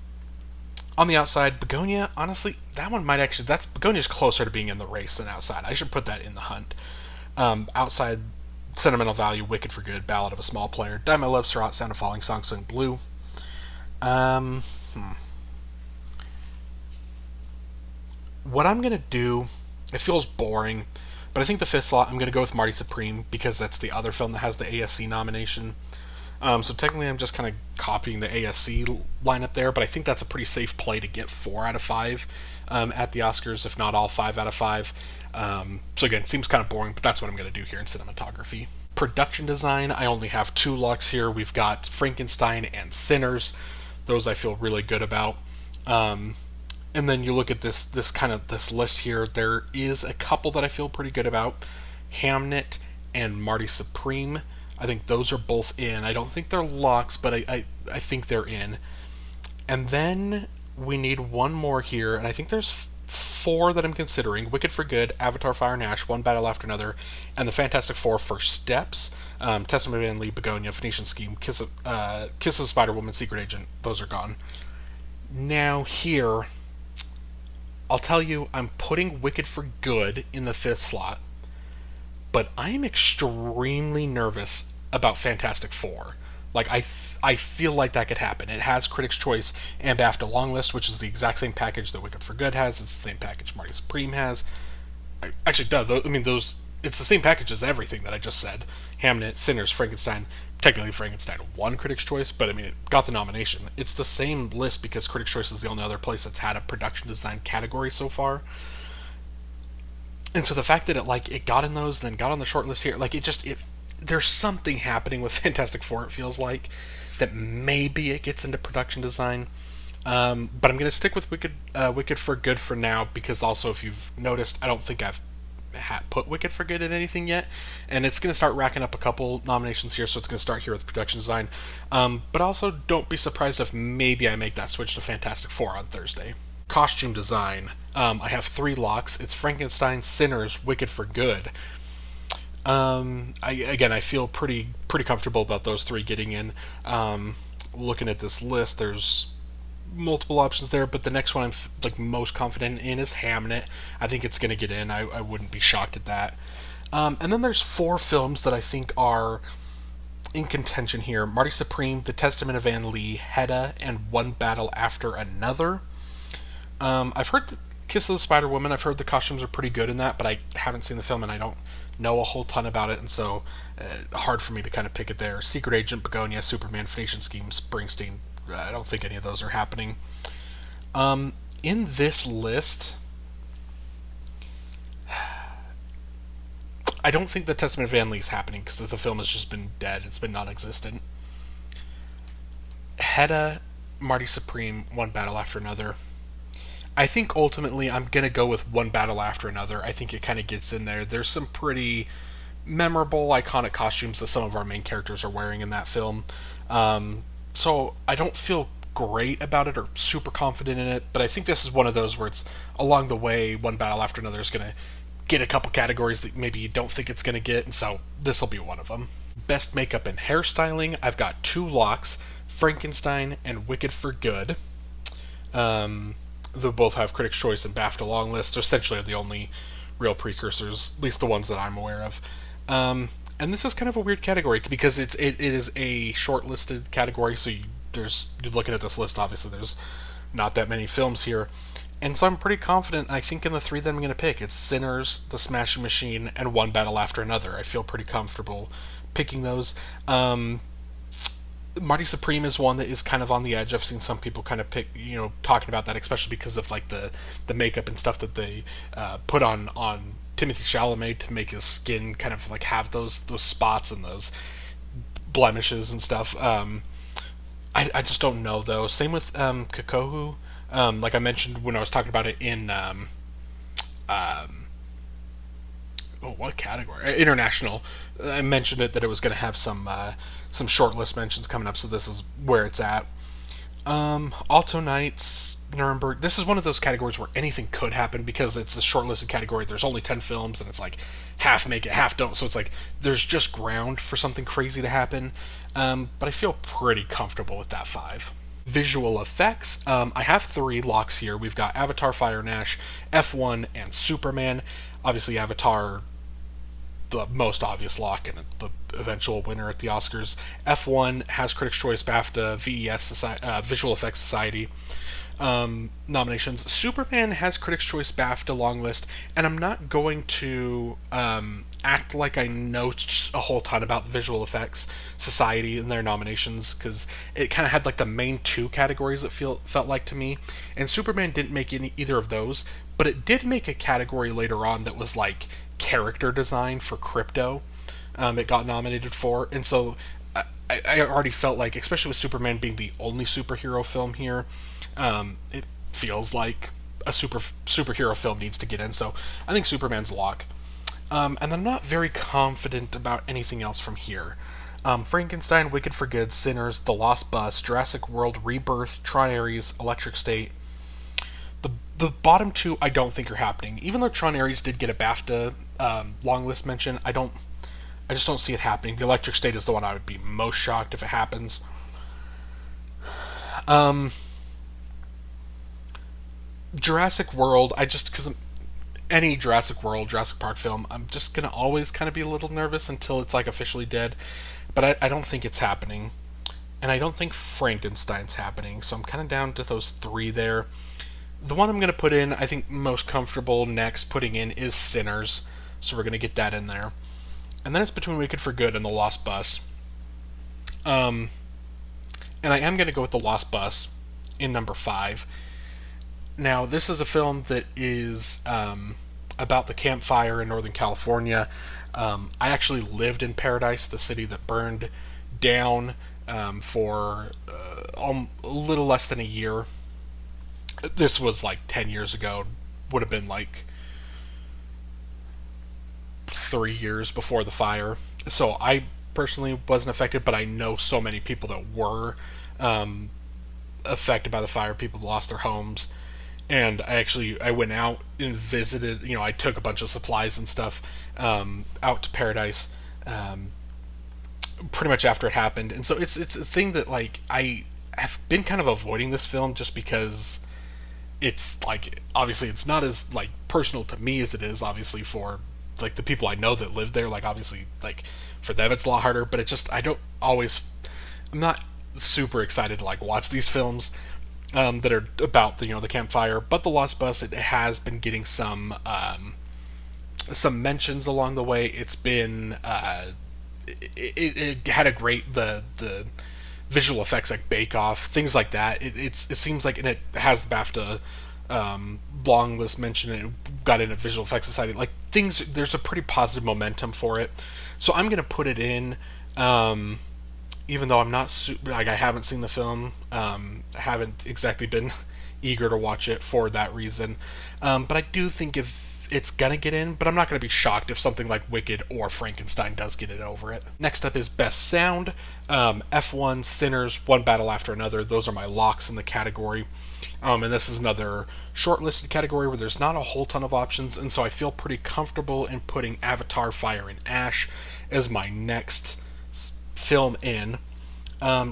A: the outside, Begonia, honestly, that one might actually... Begonia's closer to being in the race than outside. I should put that in the hunt. Outside, Sentimental Value, Wicked for Good, Ballad of a Small Player, Die My Love, Surratt, Sound of Falling, Song Sung Blue. What I'm going to do... It feels boring, but I think the 5th slot, I'm going to go with Marty Supreme, because that's the other film that has the ASC nomination. So technically I'm just kind of copying the ASC lineup there, but I think that's a pretty safe play to get 4 out of 5 at the Oscars, if not all 5 out of 5. So again, it seems kind of boring, but that's what I'm going to do here in Cinematography. Production Design, I only have 2 locks here. We've got Frankenstein and Sinners. Those I feel really good about. Um, and then you look at this list here. There is a couple that I feel pretty good about. Hamnet and Marty Supreme. I think those are both in. I don't think they're locks, but I think they're in. And then we need one more here, and I think there's four that I'm considering: Wicked for Good, Avatar: Fire and Ash, One Battle After Another, and the Fantastic Four: First Steps. Testament of Van Lee, Begonia, Phoenician Scheme, Kiss of Spider Woman, Secret Agent. Those are gone. Now here, I'll tell you, I'm putting Wicked for Good in the fifth slot, but I'm extremely nervous about Fantastic Four. Like I feel like that could happen. It has Critics' Choice and BAFTA long list, which is the exact same package that Wicked for Good has. It's the same package Marty Supreme has. Actually, duh. I mean, those. It's the same package as everything that I just said. Hamnet, Sinners, Frankenstein. Technically, Frankenstein won Critics' Choice, but I mean, it got the nomination. It's the same list because Critics' Choice is the only other place that's had a production design category so far. And so the fact that it got in those, then got on the short list here, there's something happening with Fantastic Four. It feels like that maybe it gets into production design. But I'm going to stick with Wicked for Good for now, because also, if you've noticed, I don't think I've put Wicked for Good in anything yet, and it's going to start racking up a couple nominations here, so it's going to start here with production design. But also, don't be surprised if maybe I make that switch to Fantastic Four on Thursday. Costume design. I have three locks. It's Frankenstein, Sinners, Wicked for Good. I feel pretty comfortable about those three getting in. Looking at this list, there's multiple options there, but the next one I'm most confident in is Hamnet. I think it's going to get in. I wouldn't be shocked at that. And then there's four films that I think are in contention here: Marty Supreme, The Testament of Van Lee, Hedda, and One Battle After Another. I've heard Kiss of the Spider Woman. I've heard the costumes are pretty good in that, but I haven't seen the film and I don't know a whole ton about it, and so hard for me to kind of pick it there. Secret Agent, Begonia, Superman, Phoenician Scheme, Springsteen. I don't think any of those are happening. In this list, I don't think the Testament of Van Lee is happening because the film has just been dead. It's been non-existent. Hedda, Marty Supreme, One Battle After Another. I think ultimately I'm going to go with One Battle After Another. I think it kind of gets in there. There's some pretty memorable, iconic costumes that some of our main characters are wearing in that film. So I don't feel great about it or super confident in it, but I think this is one of those where it's along the way, One Battle After Another is going to get a couple categories that maybe you don't think it's going to get, and so this will be one of them. Best Makeup and Hairstyling, I've got two locks, Frankenstein and Wicked for Good. They both have Critics' Choice and BAFTA long list. They're essentially the only real precursors, at least the ones that I'm aware of. And this is kind of a weird category because it is a shortlisted category. So you're looking at this list. Obviously, there's not that many films here, and so I'm pretty confident. I think in the three that I'm going to pick, it's Sinners, The Smashing Machine, and One Battle After Another. I feel pretty comfortable picking those. Marty Supreme is one that is kind of on the edge. I've seen some people kind of talking about that, especially because of the makeup and stuff that they put on Timothy Chalamet to make his skin kind of have those spots and those blemishes and stuff. I just don't know though. Same with Kokohu. Like I mentioned when I was talking about it in what category? International. I mentioned it that it was going to have some shortlist mentions coming up, so this is where it's at. Alto Nights, Nuremberg. This is one of those categories where anything could happen because it's a shortlisted category. There's only 10 films, and it's half make it, half don't. So it's there's just ground for something crazy to happen. But I feel pretty comfortable with that 5. Visual effects. I have 3 locks here. We've got Avatar: Fire and Ash, F1, and Superman. Obviously, Avatar, the most obvious lock and the eventual winner at the Oscars. F1 has Critics' Choice, BAFTA, VES, Visual Effects Society nominations. Superman has Critics' Choice, BAFTA long list, and I'm not going to act like I know a whole ton about the Visual Effects Society and their nominations, because it kind of had the main 2 categories that felt like to me, and Superman didn't make either of those, but it did make a category later on that was character design for crypto. It got nominated for, and so I already felt like, especially with Superman being the only superhero film here, it feels like a superhero film needs to get in. So I think Superman's lock. And I'm not very confident about anything else from here. Frankenstein, Wicked for Good, Sinners, The Lost Bus, Jurassic World, Rebirth, Tron Ares, Electric State. The bottom two I don't think are happening. Even though Tron Ares did get a BAFTA long list mention, I just don't see it happening. The Electric State is the one I would be most shocked if it happens. Um, Jurassic World, I just because any Jurassic World, Jurassic Park film, I'm just gonna always kind of be a little nervous until it's like officially dead. But I don't think it's happening, and I don't think Frankenstein's happening. So I'm kind of down to those three there. The one I'm gonna put in, I think most comfortable next putting in is Sinners. So we're gonna get that in there, and then it's between Wicked for Good and The Lost Bus. Um, and I am gonna go with The Lost Bus in number five. Now, this is a film that is about the campfire in Northern California. I actually lived in Paradise, the city that burned down for a little less than a year. This was like 10 years ago. Would have been like 3 years before the fire. So I personally wasn't affected, but I know so many people that were um, affected by the fire. People lost their homes, and I went out and visited. I took a bunch of supplies and stuff out to Paradise, um, pretty much after it happened. And so it's a thing that like I have been kind of avoiding this film just because it's like obviously it's not as like personal to me as it is obviously for like the people I know that live there. Like obviously like for them it's a lot harder, but it's just I'm not super excited to like watch these films that are about the campfire. But The Lost Bus, it has been getting some mentions along the way. It's been it had a great the visual effects like Bake Off, things like that. It seems like, and it has the BAFTA long list mention, and it got in a Visual Effects Society. Like things, there's a pretty positive momentum for it. So I'm gonna put it in. Even though I'm not like I haven't seen the film, haven't exactly been eager to watch it for that reason. But I do think if it's gonna get in, but I'm not gonna be shocked if something like Wicked or Frankenstein does get it over it. Next up is Best Sound. F1, Sinners, One Battle After Another. Those are my locks in the category. And this is another shortlisted category where there's not a whole ton of options, and so I feel pretty comfortable in putting Avatar: Fire and Ash as my next film in.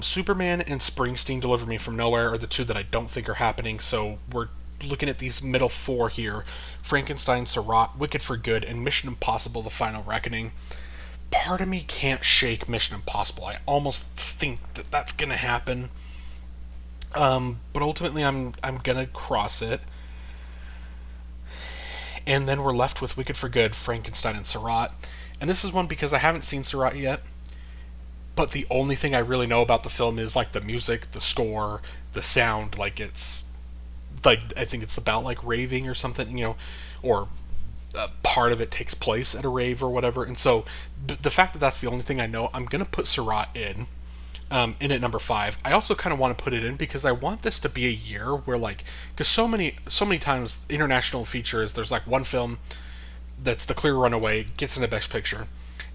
A: Superman and Springsteen, Deliver Me From Nowhere, are the two that I don't think are happening, so we're looking at these middle four here: Frankenstein, Seurat, Wicked for Good, and Mission Impossible: The Final Reckoning. Part of me can't shake Mission Impossible. I almost think that that's gonna happen, but ultimately I'm gonna cross it, and then we're left with Wicked for Good, Frankenstein, and Seurat. And this is one because I haven't seen Seurat yet, but the only thing I really know about the film is like the music, the score, the sound. Like it's like I think it's about like raving or something, or part of it takes place at a rave or whatever. And so the fact that that's the only thing I know, I'm gonna put Seurat in at number five. I also kind of want to put it in because I want this to be a year where like, because so many times international features, there's like one film that's the clear runaway, gets into Best Picture,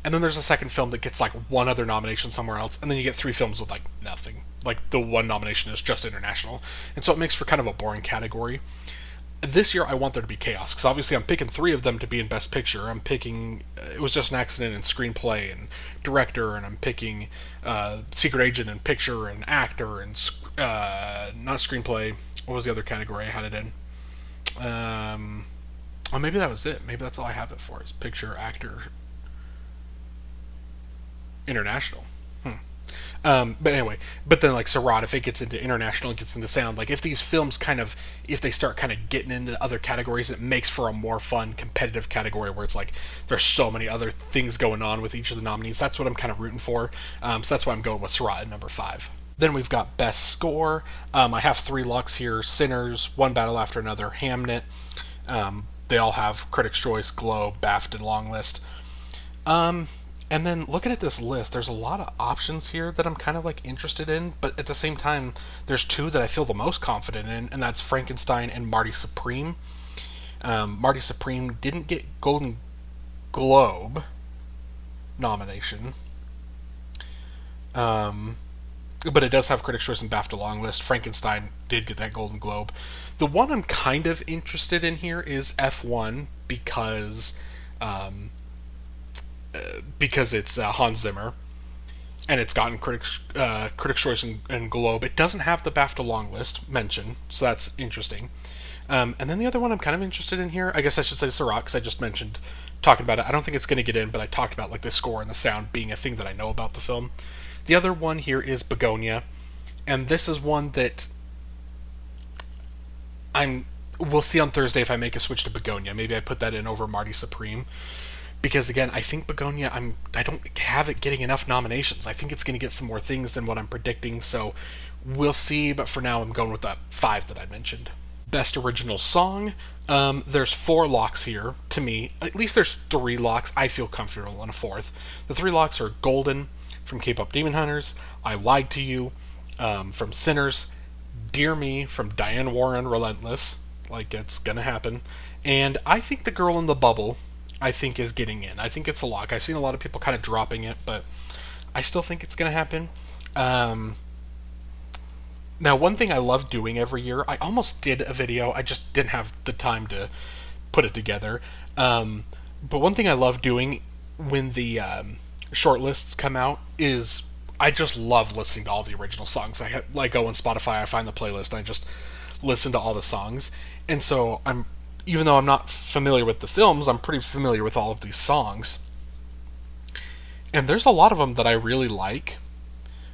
A: and then there's a second film that gets like one other nomination somewhere else, and then you get three films with like nothing. Like the one nomination is just international, and so it makes for kind of a boring category. This year I want there to be chaos, because obviously I'm picking three of them to be in Best Picture. I'm picking It Was Just an Accident in Screenplay and Director, and I'm picking Secret Agent in Picture and Actor and not Screenplay. What was the other category I had it in? Oh, maybe that was it. Maybe that's all I have it for is Picture, Actor, International. But anyway, but then like Seurat, if it gets into international, it gets into sound. Like if these films if they start kind of getting into other categories, it makes for a more fun, competitive category where it's like there's so many other things going on with each of the nominees. That's what I'm kind of rooting for. So that's why I'm going with Seurat at number five. Then we've got Best Score. I have three locks here: Sinners, One Battle After Another, Hamnet. They all have Critics' Choice, Globe, BAFTA, and Long List. And then looking at this list, there's a lot of options here that I'm kind of like interested in, but at the same time, there's two that I feel the most confident in, and that's Frankenstein and Marty Supreme. Marty Supreme didn't get Golden Globe nomination, but it does have Critics' Choice and BAFTA long list. Frankenstein did get that Golden Globe. The one I'm kind of interested in here is F1 because it's Hans Zimmer and it's gotten Critics' Choice and Globe. It doesn't have the BAFTA long list mentioned, so that's interesting. And then the other one I'm kind of interested in here, I guess I should say Seurat, because I just mentioned talking about it. I don't think it's going to get in, but I talked about like the score and the sound being a thing that I know about the film. The other one here is Begonia, and this is one that we'll see on Thursday if I make a switch to Begonia. Maybe I put that in over Marty Supreme. Because again, I think Begonia, I don't have it getting enough nominations. I think it's going to get some more things than what I'm predicting, so we'll see. But for now, I'm going with that 5 that I mentioned. Best Original Song. There's 4 locks here to me. At least there's 3 locks. I feel comfortable in a 4th. The 3 locks are Golden from K-Pop Demon Hunters, I Lied to You from Sinners, Dear Me from Diane Warren, Relentless, like it's gonna happen, and I think The Girl in the Bubble, I think, is getting in. I think it's a lock. I've seen a lot of people kind of dropping it, but I still think it's gonna happen. Now, one thing I love doing every year, I almost did a video, I just didn't have the time to put it together. But one thing I love doing when the short lists come out is I just love listening to all the original songs. I go on Spotify, I find the playlist, and I just listen to all the songs. And so even though I'm not familiar with the films, I'm pretty familiar with all of these songs. And there's a lot of them that I really like.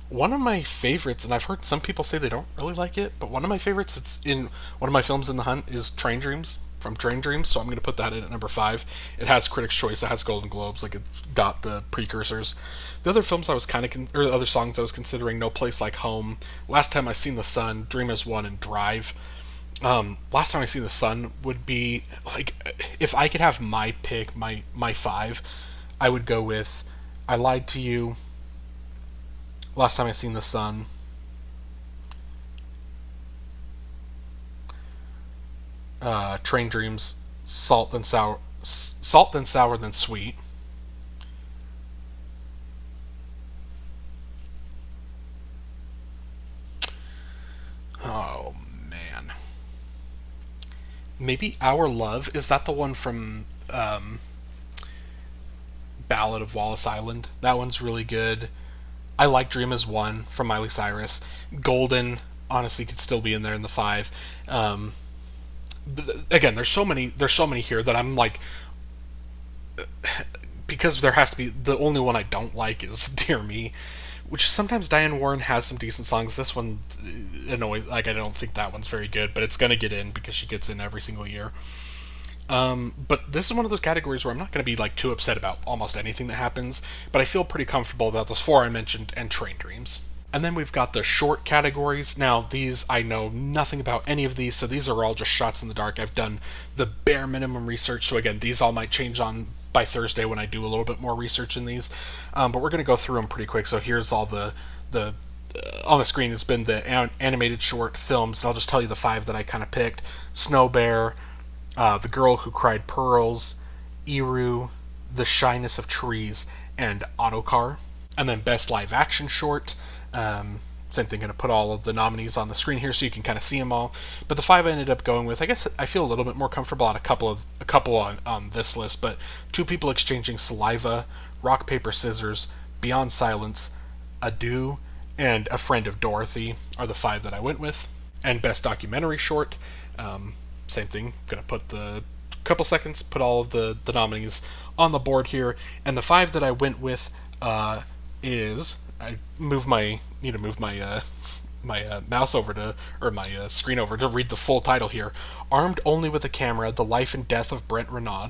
A: One of my favorites, and I've heard some people say they don't really like it, but one of my favorites, it's in one of my films in the hunt, is Train Dreams, from Train Dreams, so I'm going to put that in at number 5. It has Critics' Choice, it has Golden Globes, like it's got the precursors. The other films I was or other songs I was considering, No Place Like Home, Last Time I Seen the Sun, Dream Is One, and Drive. Last Time I Seen the Sun would be, like, if I could have my pick, my 5, I would go with I Lied to You, Last Time I Seen the Sun, Train Dreams, Salt Then Sour Then Sweet. Oh man, maybe Our Love, is that the one from Ballad of Wallace Island? That one's really good. I like Dream Is One from Miley Cyrus. Golden, honestly, could still be in there in the 5. Again, there's so many here that I'm like, because there has to be, the only one I don't like is Dear Me, which sometimes Diane Warren has some decent songs. This one annoys, like, I don't think that one's very good, but it's gonna get in because she gets in every single year. But this is one of those categories where I'm not going to be like too upset about almost anything that happens, but I feel pretty comfortable about those 4 I mentioned and Train Dreams. And then we've got the short categories. Now, these, I know nothing about any of these, so these are all just shots in the dark. I've done the bare minimum research, so again, these all might change on by Thursday when I do a little bit more research in these. But we're going to go through them pretty quick. So here's all the on the screen has been the animated short films, and I'll just tell you the 5 that I kind of picked. Snow Bear, The Girl Who Cried Pearls, Iru, The Shyness of Trees, and Autocar. And then Best Live Action Short. Same thing, going to put all of the nominees on the screen here so you can kind of see them all. But the 5 I ended up going with, I guess I feel a little bit more comfortable on a couple on this list, but Two People Exchanging Saliva, Rock, Paper, Scissors, Beyond Silence, Adieu, and A Friend of Dorothy are the 5 that I went with. And Best Documentary Short, same thing, going to put the couple seconds, put all of the nominees on the board here. And the 5 that I went with is, I need to move my mouse over to, or my screen over to read the full title here. Armed Only with a Camera, The Life and Death of Brent Renaud.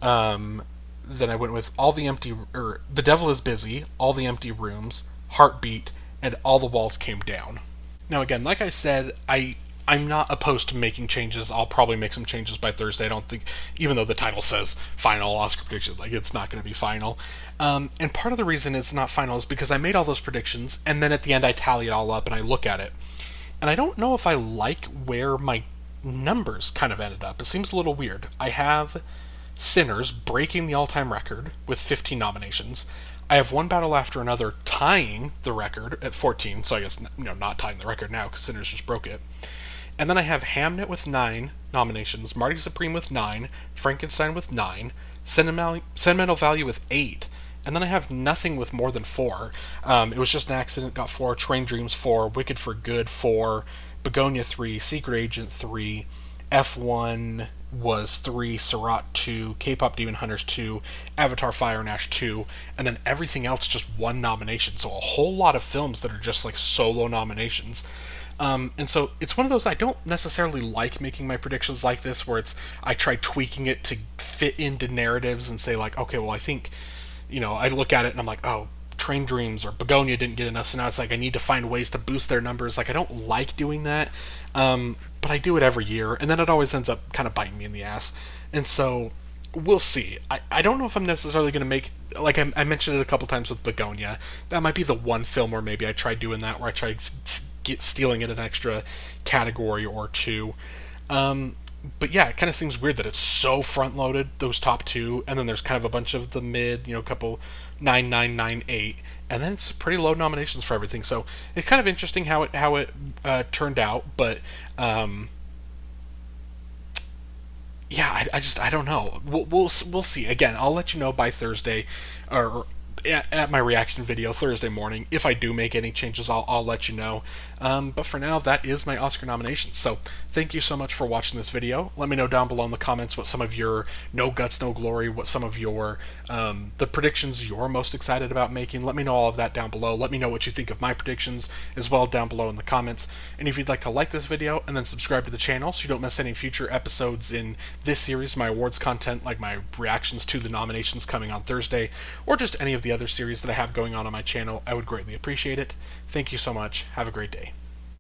A: Then I went with The Devil is Busy, All the Empty Rooms, Heartbeat, and All the Walls Came Down. Now again, like I said, I I'm not opposed to making changes. I'll probably make some changes by Thursday. I don't think, even though the title says final Oscar prediction, like it's not going to be final. And part of the reason it's not final is because I made all those predictions, and then at the end I tally it all up and I look at it, and I don't know if I like where my numbers kind of ended up. It seems a little weird. I have Sinners breaking the all-time record with 15 nominations. I have One Battle After Another tying the record at 14, so I guess not tying the record now because Sinners just broke it. And then I have Hamnet with 9 nominations, Marty Supreme with 9, Frankenstein with 9, Sentimental Value with 8, and then I have Nothing with more than 4. It Was Just an Accident got 4, Train Dreams 4, Wicked for Good 4, Begonia 3, Secret Agent 3, F1 was 3, Seurat 2, K-Pop Demon Hunters 2, Avatar Fire and Ash 2, and then everything else just 1 nomination. So a whole lot of films that are just like solo nominations. And so it's one of those, I don't necessarily like making my predictions like this, where I try tweaking it to fit into narratives and say like, okay, well I think, I look at it and I'm like, oh, Train Dreams or Begonia didn't get enough, so now it's like I need to find ways to boost their numbers. Like I don't like doing that, but I do it every year, and then it always ends up kind of biting me in the ass. And so we'll see. I don't know if I'm necessarily going to make, like I mentioned it a couple times with Begonia. That might be the one film where maybe I try doing that, where I try stealing it an extra category or two. But yeah, it kind of seems weird that it's so front loaded, those top 2, and then there's kind of a bunch of the mid, a couple 9, 9, 9, 8, and then it's pretty low nominations for everything. So it's kind of interesting how it turned out, but yeah, I don't know. We'll see. Again, I'll let you know by Thursday, or at my reaction video Thursday morning. If I do make any changes, I'll let you know. But for now, that is my Oscar nominations. So thank you so much for watching this video. Let me know down below in the comments what some of your No Guts, No Glory, what some of your the predictions you're most excited about making. Let me know all of that down below. Let me know what you think of my predictions as well down below in the comments. And if you'd like to like this video and then subscribe to the channel so you don't miss any future episodes in this series, my awards content, like my reactions to the nominations coming on Thursday, or just any of the other series that I have going on my channel, I would greatly appreciate it. Thank you so much. Have a great day.